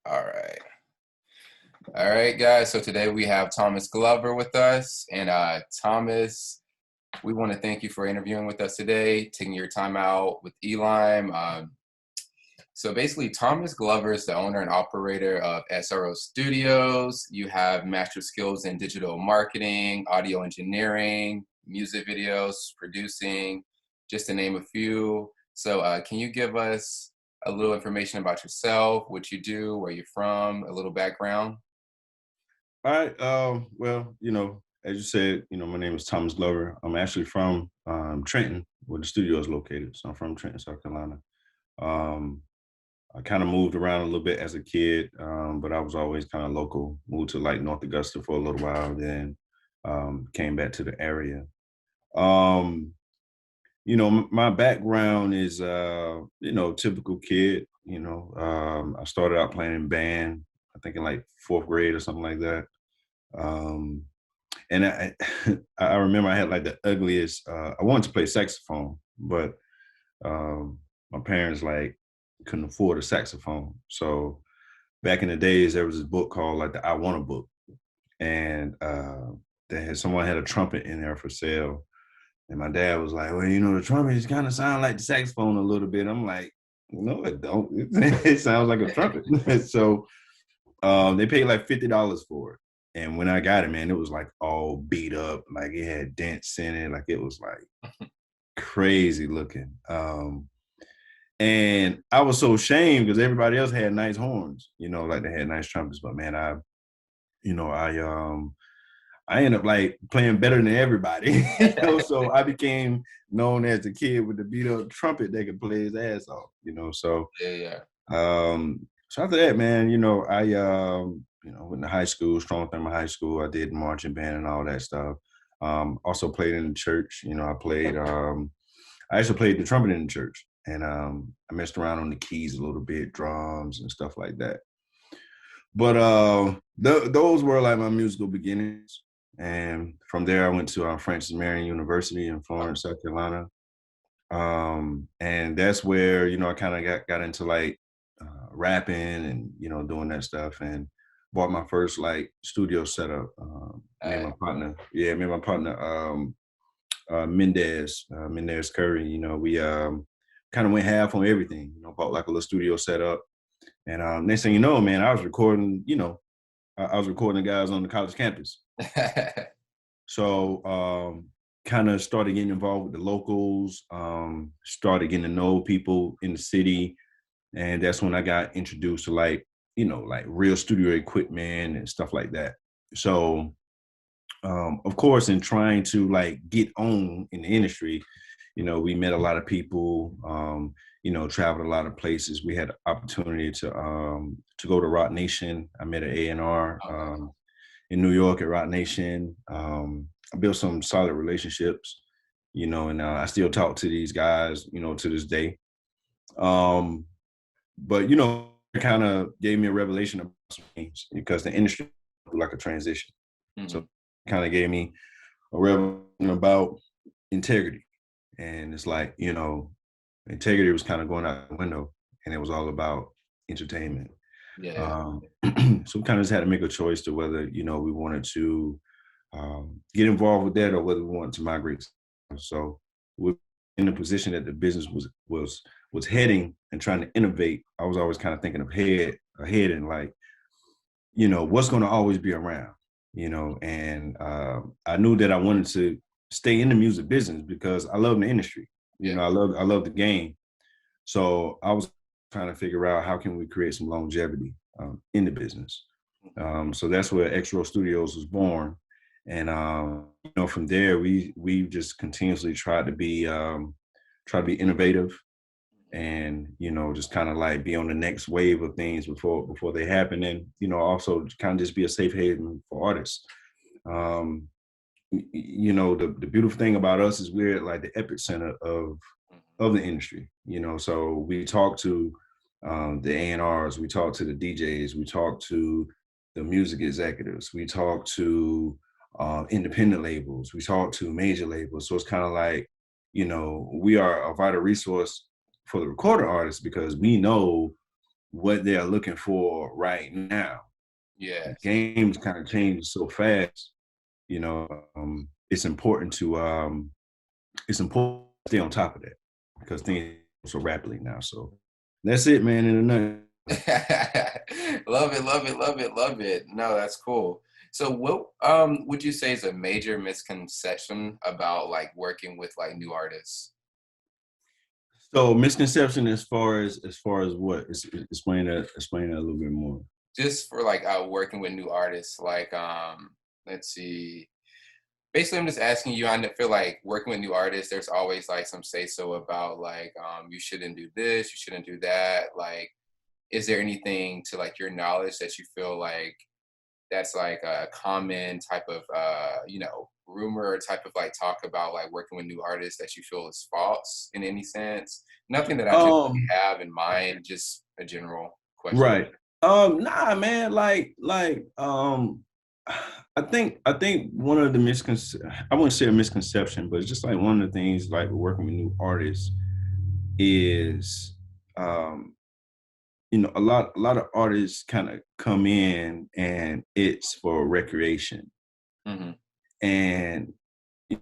All right. All right, guys. So today we have Thomas Glover with us. And Thomas, we want to thank you for interviewing with us today, taking your time out with ELIME. So basically, Thomas Glover is the owner and operator of XRO Studios. You have master skills in digital marketing, audio engineering, music videos, producing, just to name a few. So can you give us a little information about yourself, what you do, where you're from, a little background? All right. Well, as you said, my name is Thomas Glover. I'm actually from Trenton, where the studio is located. So I'm from Trenton, South Carolina. Um, I kind of moved around a little bit as a kid, but I was always kind of local. Moved to like North Augusta for a little while, then came back to the area. Um, my background is, typical kid. I started out playing in band, I think in like fourth grade or something like that. Um, and I remember I had like the ugliest. I wanted to play saxophone, but um, my parents like couldn't afford a saxophone. So back in the days, there was this book called like the I Want a book, and someone had a trumpet in there for sale. And my dad was like, "Well, the trumpet is kind of sound like the saxophone a little bit." I'm like, "No, it don't. It sounds like a trumpet." So they paid like $50 for it. And when I got it, man, it was like all beat up, like it had dents in it, like it was like crazy looking. And I was so ashamed because everybody else had nice horns, like they had nice trumpets. But man, you know, I um I ended up like playing better than everybody. So I became known as the kid with the beat up trumpet that could play his ass off. Yeah, yeah. So after that, man, I went to high school, Strong Thermal High School. I did marching band and all that stuff. Also played in the church. I actually played the trumpet in the church, and I messed around on the keys a little bit, drums and stuff like that. But those were like my musical beginnings. And from there, I went to Francis Marion University in Florence, South Carolina. And that's where, I kind of got into like rapping and, doing that stuff, and bought my first like studio setup. Me and Uh, my partner, yeah, me and my partner, Mendez Curry, we kind of went half on everything, bought like a little studio setup. And next thing you know, man, I was recording, I was recording the guys on the college campus. So kind of started getting involved with the locals, started getting to know people in the city. And that's when I got introduced to like, like real studio equipment and stuff like that. So of course, in trying to like get on in the industry, we met a lot of people, traveled a lot of places. We had the opportunity to go to Rock Nation. I met an A&R in New York at Rock Nation. I built some solid relationships, and I still talk to these guys, to this day. But it kind of gave me a revelation about some things because the industry was like a transition. So mhm. it kind of gave me a revelation about integrity. And it's like, integrity was kind of going out the window, and it was all about entertainment. Yeah, Um, so we kind of just had to make a choice to whether, we wanted to get involved with that or whether we wanted to migrate. So we're in the position that the business was heading and trying to innovate. I was always kind of thinking ahead and like, what's going to always be around, and I knew that I wanted to stay in the music business because I love the industry. yeah, I love the game. So I was trying to figure out how can we create some longevity in the business. So that's where XRO Studios was born. And from there, we just continuously try to be innovative, and just kind of like be on the next wave of things before they happen, and also kind of just be a safe haven for artists. um the beautiful thing about us is we're like the epicenter of the industry, so we talk to the A&Rs, we talk to the DJs, we talk to the music executives, we talk to independent labels, we talk to major labels. So it's kind of like, we are a vital resource for the recording artists because we know what they're looking for right now. The Yes. game's kind of changing so fast, you know, it's important to stay on top of that because things so rapidly now. So that's it, man. In a nutshell. Love it, love it, love it, love it. No, that's cool. So what would you say is a major misconception about like working with like new artists? So misconception as far as what? Explain that a little bit more. Just for like working with new artists, like let's see. Basically I'm just asking you, feel like working with new artists, there's always like some say so about like you shouldn't do this, you shouldn't do that. Like, is there anything to like your knowledge that you feel like that's like a common type of rumor or type of like talk about like working with new artists that you feel is false in any sense? Nothing that I just Um, have in mind, just a general question. right. Nah, man. I think one of the I wouldn't say a misconception, but it's just like one of the things like working with new artists is um a lot of artists kind of come in and it's for recreation Hmm. and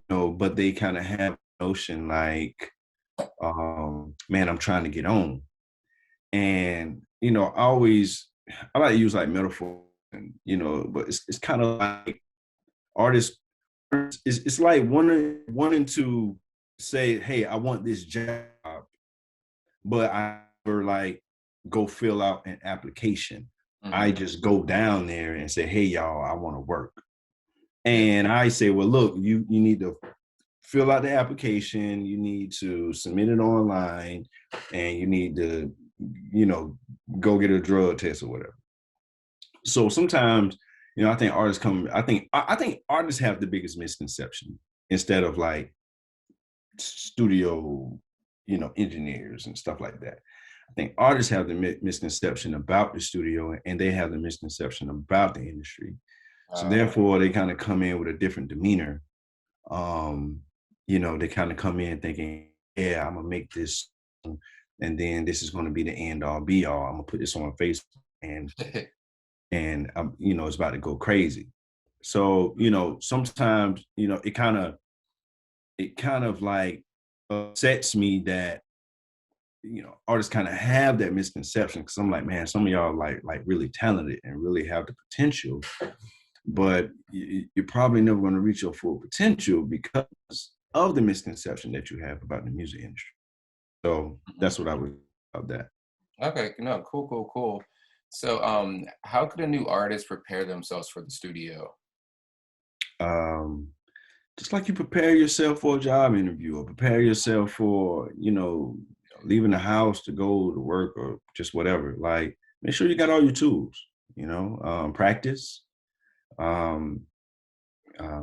but they kind of have a notion like man, I'm trying to get on. And I like to use like metaphor and but it's kind of like artists it's like wanting to say, hey, I want this job, but I never like go fill out an application. I Hmm. just go down there and say, hey y'all, I want to work. Yeah. And I say, well, look, you need to fill out the application, you need to submit it online, and you need to, you know, go get a drug test or whatever. So sometimes, I think artists come, I think artists have the biggest misconception instead of like studio, engineers and stuff like that. I think artists have the misconception about the studio and they have the misconception about the industry. So Uh, therefore they kind of come in with a different demeanor. um they kind of come in thinking, yeah, I'm gonna make this and then this is going to be the end all be all. I'm gonna put this on Facebook and it's about to go crazy. So sometimes it kind of like upsets me that artists kind of have that misconception because I'm like, man, some of y'all like really talented and really have the potential, but you're probably never going to reach your full potential because of the misconception that you have about the music industry. So mhm. that's what I would about that. Okay, no, cool, cool, cool. So, how could a new artist prepare themselves for the studio? Um, just like you prepare yourself for a job interview or prepare yourself for, leaving the house to go to work or just whatever. Like, make sure you got all your tools, practice. Um,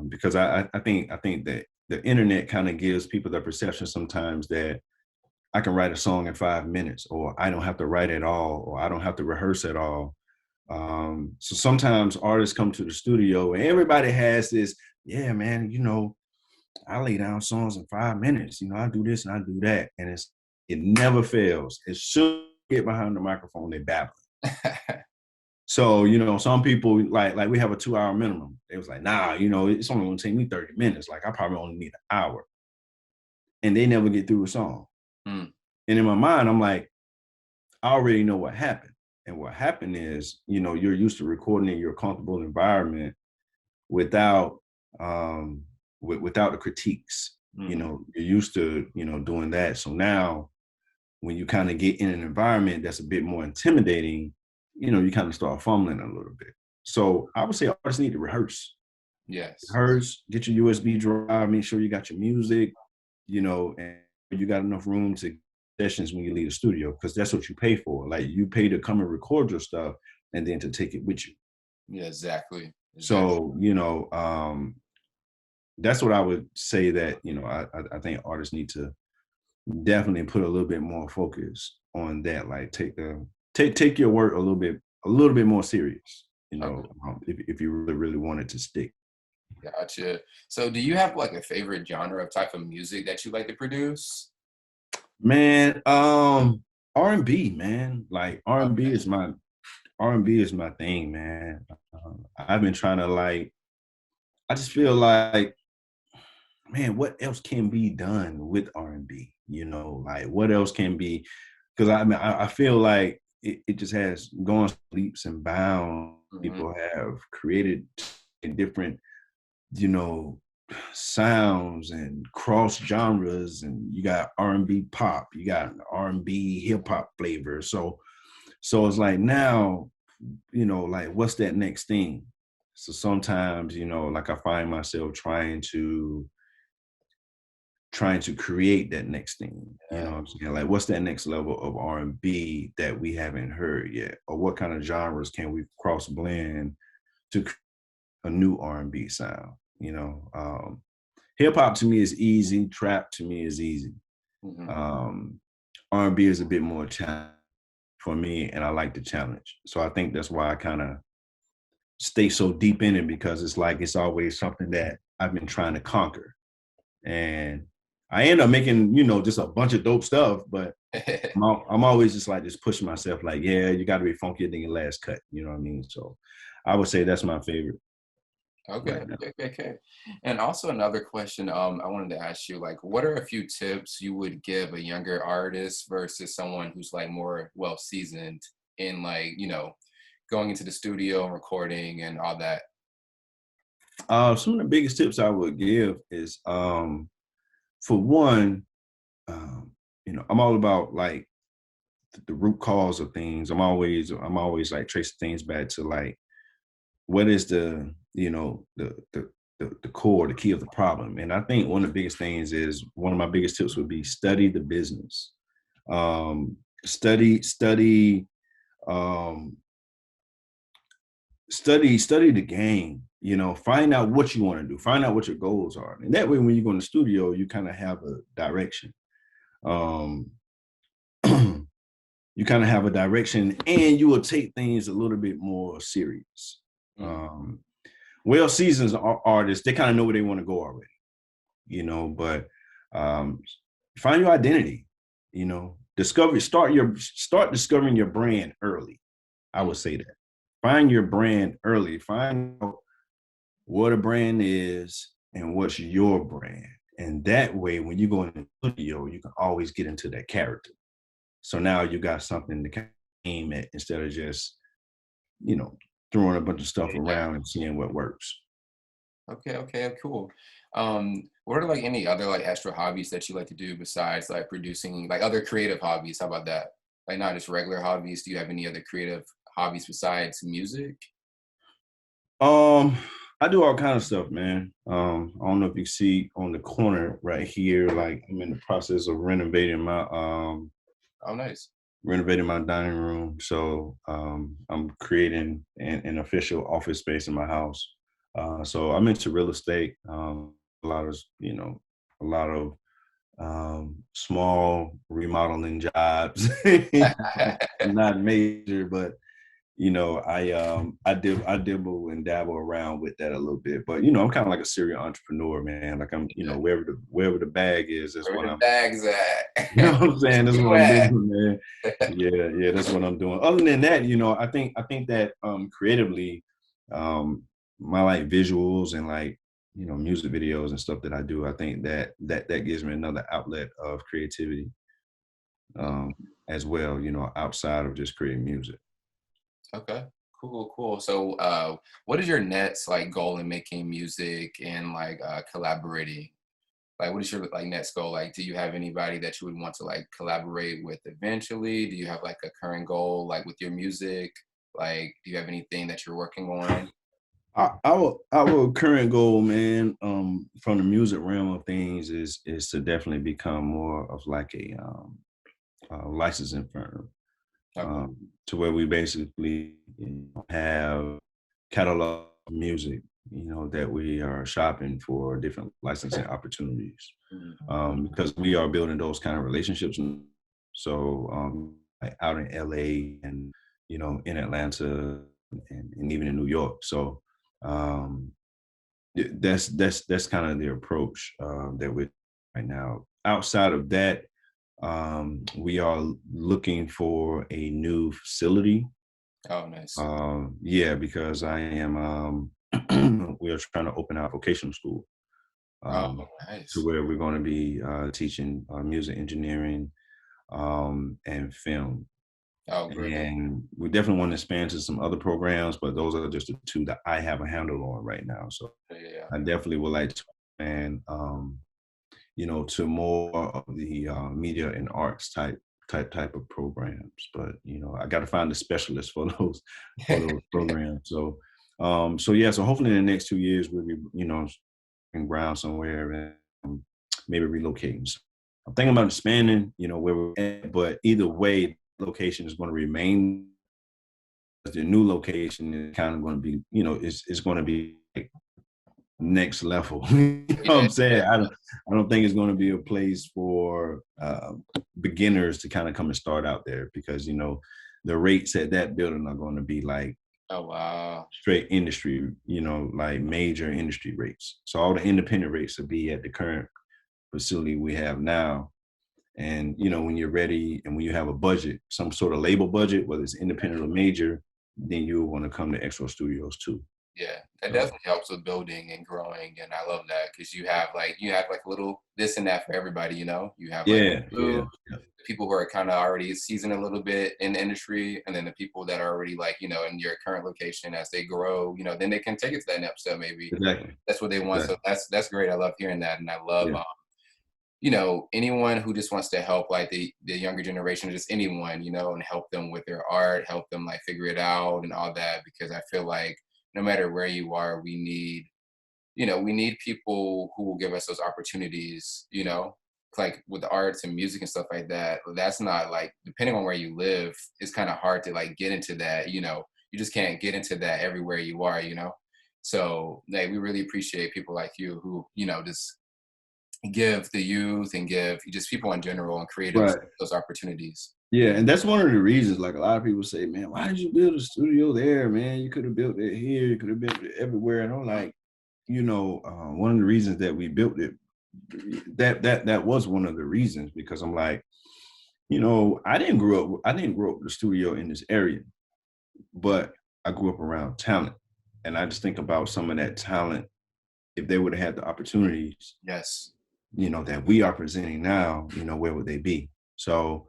because I think that the internet kind of gives people the perception sometimes that I can write a song in 5 minutes, or I don't have to write at all, or I don't have to rehearse at all. So sometimes artists come to the studio and everybody has this, yeah, man, I lay down songs in 5 minutes. I do this and I do that. And it never fails. As soon as they get behind the microphone, they babble. So, some people like we have a 2 hour minimum. They was like, nah, it's only gonna take me 30 minutes. Like I probably only need an hour. And they never get through a song. Mm, And in my mind, I'm like, I already know what happened. And what happened is, you're used to recording in your comfortable environment without without the critiques. mhm. You're used to, doing that. So now when you kind of get in an environment that's a bit more intimidating, you kind of start fumbling a little bit. So I would say artists need to rehearse. Yes. Rehearse, get your USB drive, make sure you got your music, and you got enough room to sessions when you leave the studio, because that's what you pay for. Like you pay to come and record your stuff and then to take it with you. Yeah, exactly. Exactly. So, that's what I would say that, I think artists need to definitely put a little bit more focus on that. Like take your work a little bit more serious, Okay, if you really, really want it to stick. gotcha. So, do you have like a favorite genre of type of music that you like to produce? Man, R&B, man. Like R&B Okay. is my R&B is my thing, man. I've been trying to like. I just feel like, man, what else can be done with R&B? You know, like what else can be? Because I mean, I feel like it just has gone leaps and bounds. Hmm. People have created different, you know, sounds and cross genres, and you got R&B pop, you got R&B hip hop flavor. So it's like now, you know, like what's that next thing? So sometimes, you know, like I find myself trying to create that next thing. You know Yeah. what I'm saying? Like what's that next level of R&B that we haven't heard yet? Or what kind of genres can we cross blend to a new R&B sound? You know, hip hop to me is easy. Trap to me is easy. Hmm. Um, R&B is a bit more challenge for me, and I like the challenge. So I think that's why I kind of stay so deep in it, because it's like it's always something that I've been trying to conquer, and I end up making, you know, just a bunch of dope stuff. But I'm always just pushing myself, like, yeah, you got to be funkier than your last cut. You know what I mean? So I would say that's my favorite Okay, right now. okay, okay, okay. And also another question, I wanted to ask you, like, what are a few tips you would give a younger artist versus someone who's like more well seasoned in like, going into the studio and recording and all that? Some of the biggest tips I would give is, for one, um, you know, I'm all about like the root cause of things. I'm always like tracing things back to like what is the, you know, the core, the key of the problem. And I think one of the biggest things is, one of my biggest tips would be study the business. Um, study, um, study the game. You know, find out what you want to do, find out what your goals are, and that way when you go in the studio you kind of have a direction. um you kind of have a direction, and you will take things a little bit more serious. Mm. um well seasoned artists, they kind of know where they want to go already, you know. But um find your identity, you know, start discovering your brand early. I Mm. would say that, find your brand early, find out what a brand is and what's your brand. And that way, when you go in the studio, you can always get into that character. So now you got something to kind of aim at, instead of just, you know, throwing a bunch of stuff Yeah. around and seeing what works. Okay, okay, cool. What are like any other like extra hobbies that you like to do besides like producing, like other creative hobbies? How about that? Like not just regular hobbies. Do you have any other creative hobbies besides music? Um, I do all kind of stuff, man. I don't know if you see on the corner right here, like I'm in the process of Oh, nice. renovating my dining room. So I'm creating an official office space in my house. So I'm into real estate. A lot of, you know, a lot of small remodeling jobs, not major, but you know, I dibble and dabble around with that a little bit. But you know, I'm kind of like a serial entrepreneur, man. Like I'm, you know, Yeah. wherever the bag is, that's Where what the I'm. bags You know at? what I'm saying? That's what You I'm at? doing, man. Yeah, yeah, that's what I'm doing. Other than that, you know, I think that creatively, um, my like visuals and like, you know, music videos and stuff that I do, I think that gives me another outlet of creativity, Mm. as well. You know, outside of just creating music. Okay. Cool, cool. So, what is your next like goal in making music and like collaborating? Like, what is your like next goal? Like, do you have anybody that you would want to like collaborate with eventually? Do you have like a current goal like with your music? Like, do you have anything that you're working on? Our current goal, man, from the music realm of things, is to definitely become more of like a licensing firm, Okay. to where we basically, you know, have catalog music, you know, that we are shopping for different licensing opportunities, Mhm. because we are building those kind of relationships. So, like out in LA, and you know, in Atlanta, and even in New York. So um, that's kind of the approach that we're right now. Outside of that, We are looking for a new facility. Oh, nice. Yeah, because I am, we are trying to open our vocational school, Oh, um, to nice. where we're going to be teaching music engineering, and film. Oh, great. And we definitely want to expand to some other programs, but those are just the two that I have a handle on right now. So Yeah. I definitely would like to expand, to more of the media and arts type of programs. But I got to find a specialist for those programs. So yeah. So hopefully in the next 2 years we'll be in ground somewhere and maybe relocating. So I'm thinking about expanding, where we're at, but either way, location is going to remain. The new location is kind of going to be, it's going to be like next level. You know what Yeah. I'm saying? I don't think it's going to be a place for beginners to kind of come and start out there because the rates at that building are going to be like Oh, wow. straight industry, like major industry rates. So all the independent rates will be at the current facility we have now. And when you're ready and when you have a budget, some sort of label budget, whether it's independent or major, then you'll want to come to XRO Studios too. Yeah, that So definitely helps with building and growing, and I love that because you have like a little this and that for everybody. You have like yeah, who yeah, yeah. people who are kind of already seasoned a little bit in the industry, and then the people that are already like in your current location as they grow, then they can take it to that next step. Maybe Exactly. that's what they want. So Exactly. that's great. I love hearing that, and I love Yeah. anyone who just wants to help like the younger generation, just anyone, and help them with their art, help them like figure it out and all that. Because I feel like no matter where you are, we need people who will give us those opportunities, like with the arts and music and stuff like that. That's not like depending on where you live, it's kind of hard to like get into that, you just can't get into that everywhere you are. So like we really appreciate people like you who, just give the youth and give just people in general and creatives Right. those opportunities. Yeah, and that's one of the reasons. Like a lot of people say, "Man, why did you build a studio there, man? You could have built it here. You could have built it everywhere." And I'm like, one of the reasons that we built it, that was one of the reasons because I'm like, I didn't grow up with a studio in this area, but I grew up around talent, and I just think about some of that talent if they would have had the opportunities Yes. that we are presenting now, where would they be? So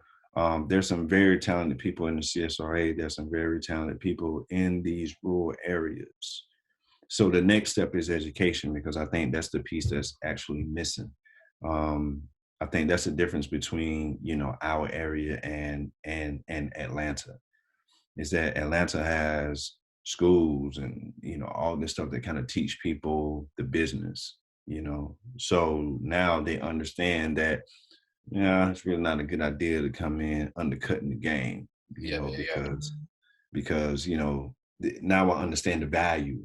there's some very talented people in the CSRA. There's some very talented people in these rural areas. So the next step is education because I think that's the piece that's actually missing. Um, I think that's the difference between our area and Atlanta is that Atlanta has schools and all this stuff that kind of teach people the business. So now they understand that yeah, it's really not a good idea to come in undercutting the game, Yeah, yeah, yeah. because now I understand the value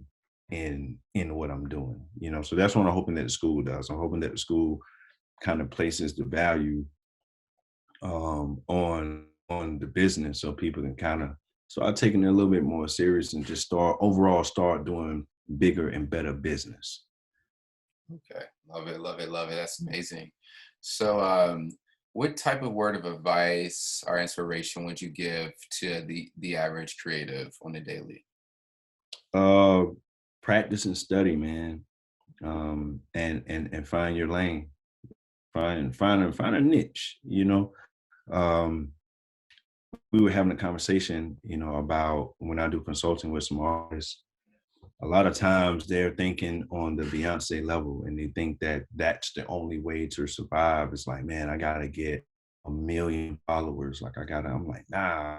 in what I'm doing. So that's what I'm hoping that the school does. I'm hoping that the school kind of places the value on the business so people can kind of start taking it a little bit more serious and just start doing bigger and better business. Okay. Love it, love it, love it. That's amazing. So what type of word of advice or inspiration would you give to the average creative on a daily? Uh, Practice and study, man, and find your lane, find a niche. Um, we were having a conversation, about when I do consulting with some artists. A lot of times they're thinking on the Beyonce level, and they think that that's the only way to survive. It's like, man, I gotta get 1 million followers. Like I'm like, nah,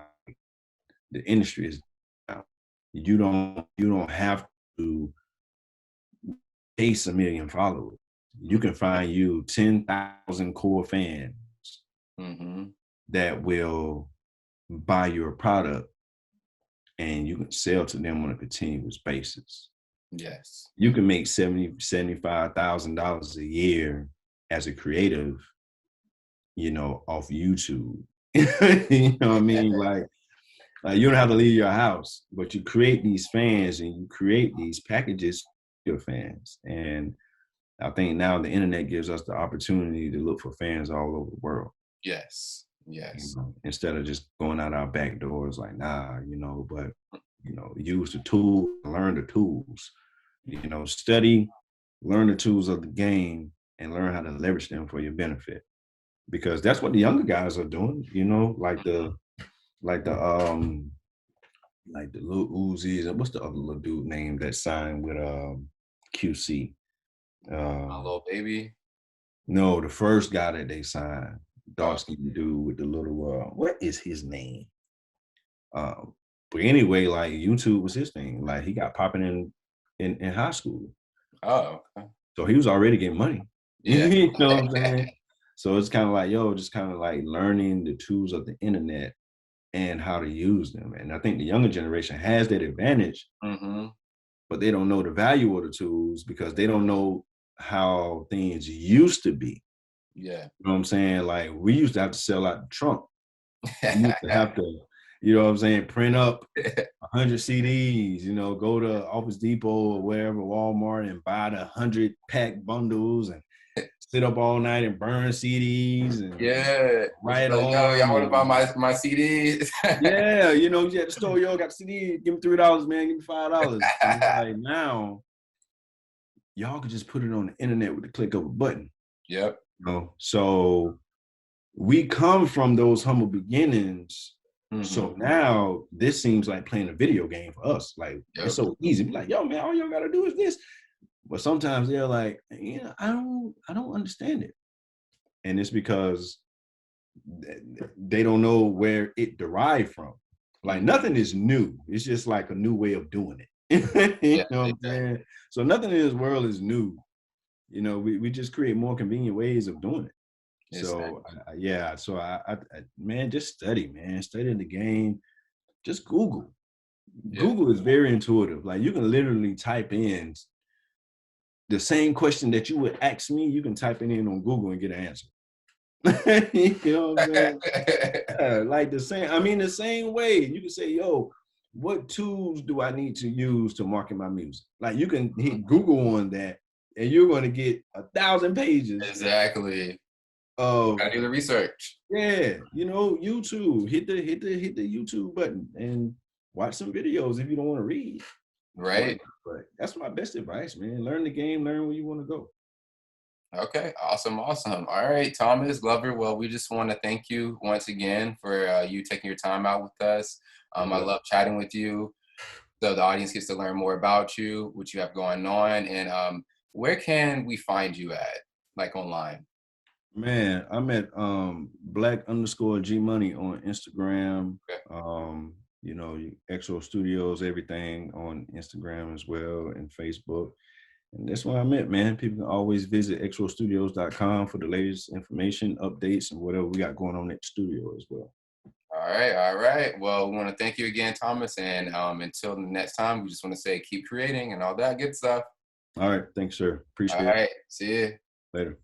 the industry is now. You don't have to chase 1 million followers. You can find you 10,000 core fans Mm-hmm. that will buy your product and you can sell to them on a continuous basis. Yes. You can make $75,000 a year as a creative, off YouTube. You know what I mean? Like you don't have to leave your house, but you create these fans and you create these packages for your fans. And I think now the internet gives us the opportunity to look for fans all over the world. Yes. You Yes. know, instead of just going out our back doors like, nah, you know, but you know, use the tool, learn the tools, you know, study, learn the tools of the game and learn how to leverage them for your benefit. Because that's what the younger guys are doing, you know, like the like the little Uzis and what's the other little dude name that signed with QC? My Um little baby. no, the first guy that they signed, Oh, dark skinned dude with the little what is his name? Um, but anyway, like YouTube was his thing. Like he got popping in high school. oh, okay. So he was already getting money. Yeah. You know what I'm saying? So it's kind of like, yo, just kind of like learning the tools of the internet and how to use them. And I think the younger generation has that advantage, Mm-hmm. but they don't know the value of the tools because they don't know how things used to be. Yeah. You know what I'm saying? Like we used to have to sell out the trunk. We used to have to, you know what I'm saying, print up 100 CDs, you know, go to Office Depot or wherever, Walmart, and buy the 100 pack bundles and sit up all night and burn CDs and Yeah. It's write like, yo, on y'all them. want to buy And my CDs? yeah, you know, you at the store, yo, got the CD, give me $3, man, give me $5. And it's like now, y'all could just put it on the internet with the click of a button. Yep. You know? So we come from those humble beginnings. Mm-hmm. So now this seems like playing a video game for us. Like it's Yep. so easy. Be like, yo, man, all y'all gotta do is this. But sometimes they're like, yeah, I don't understand it. And it's because they don't know where it derived from. Like Mm-hmm. nothing is new. It's just like a new way of doing it. You Yeah. know what I'm Exactly. saying? So nothing in this world is new. You know, we just create more convenient ways of doing it. So Exactly. yeah, so man, just study, man, study the game. Just Google. Yeah. Google is very intuitive. Like you can literally type in the same question that you would ask me. You can type it in on Google and get an answer. You know what I'm saying? Yeah, like the same. I mean, the same way you can say, "Yo, what tools do I need to use to market my music?" Like you can hit Google on that, and you're going to get 1,000 pages Exactly. of Gotta do the research. yeah, you know, YouTube. Hit the YouTube button and watch some videos if you don't want to read. But Right. but that's my best advice, man. Learn the game, learn where you want to go. Okay, awesome, awesome. All right, Thomas Glover. Well, we just want to thank you once again for you taking your time out with us. I Yeah. love chatting with you, so the audience gets to learn more about you, what you have going on, and where can we find you at, like online? Man, I'm at black underscore G Money on Instagram. Okay. You know, XRO Studios, everything on Instagram as well and Facebook. And that's where I'm at, man. People can always visit xrostudios.com for the latest information, updates, and whatever we got going on at the studio as well. All right, all right. Well, we want to thank you again, Thomas, and until the next time, we just want to say keep creating and all that good stuff. All right. Thanks, sir. All Appreciate it. right, see you. Later.